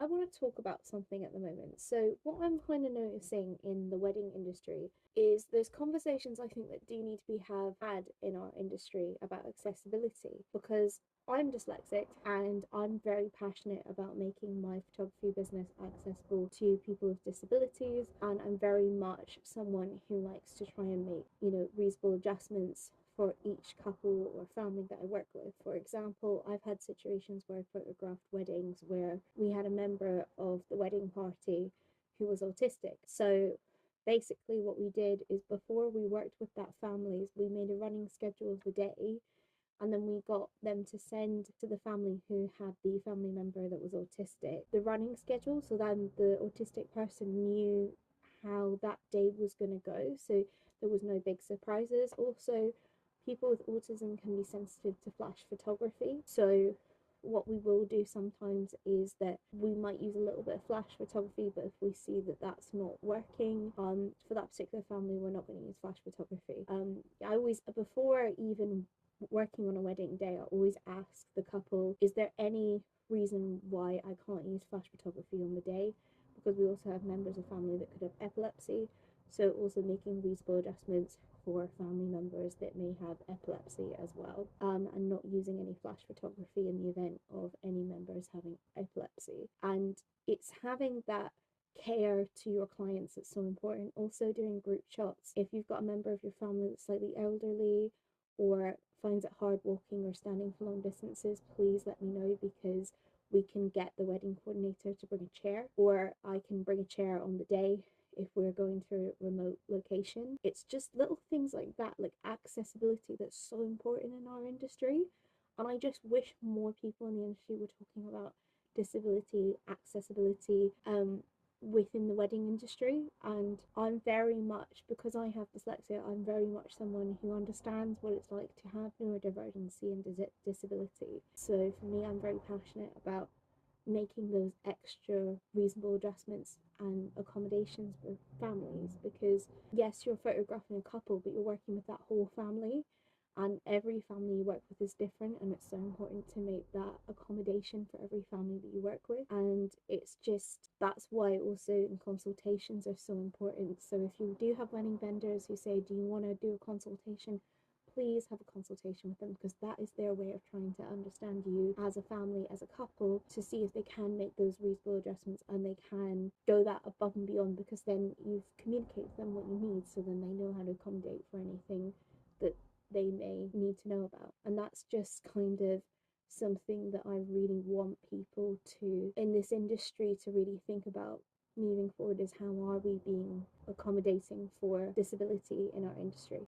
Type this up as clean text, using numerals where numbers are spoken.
I want to talk about something at the moment. So, what I'm kind of noticing in the wedding industry is there's conversations I think that do need to be had in our industry about accessibility because I'm dyslexic and I'm very passionate about making my photography business accessible to people with disabilities, and I'm very much someone who likes to try and make, reasonable adjustments for each couple or family that I work with. For example, I've had situations where I photographed weddings where we had a member of the wedding party who was autistic. So basically, what we did is before we worked with that families, we made a running schedule of the day, and then we got them to send to the family who had the family member that was autistic the running schedule, so then the autistic person knew how that day was going to go, so there was no big surprises. Also, people with autism can be sensitive to flash photography, so what we will do sometimes is that we might use a little bit of flash photography, but if we see that that's not working for that particular family, we're not going to use flash photography. I always, before even working on a wedding day, I always ask the couple, is there any reason why I can't use flash photography on the day? Because we also have members of family that could have epilepsy, so also making reasonable adjustments for family members that may have epilepsy as well, and not using any flash photography in the event of any members having epilepsy. And it's having that care to your clients that's so important. Also, doing group shots. If you've got a member of your family that's slightly elderly or finds it hard walking or standing for long distances, please let me know, because we can get the wedding coordinator to bring a chair, or I can bring a chair on the day if we're going to a remote location. It's just little things like that, like accessibility, that's so important in our industry. And I just wish more people in the industry were talking about disability, accessibility, within the wedding industry. And I'm very much, because I have dyslexia, I'm very much someone who understands what it's like to have neurodivergency and disability. So for me, I'm very passionate about making those extra reasonable adjustments and accommodations for families, because yes, you're photographing a couple, but you're working with that whole family, and every family you work with is different, and it's so important to make that accommodation for every family that you work with. And it's just, that's why also in consultations are so important. So if you do have wedding vendors who say, do you want to do a consultation, please have a consultation with them, because that is their way of trying to understand you as a family, as a couple, to see if they can make those reasonable adjustments and they can go that above and beyond, because then you've communicated to them what you need, so then they know how to accommodate for anything that they may need to know about. And that's just kind of something that I really want people to, in this industry, to really think about moving forward, is how are we being accommodating for disability in our industry.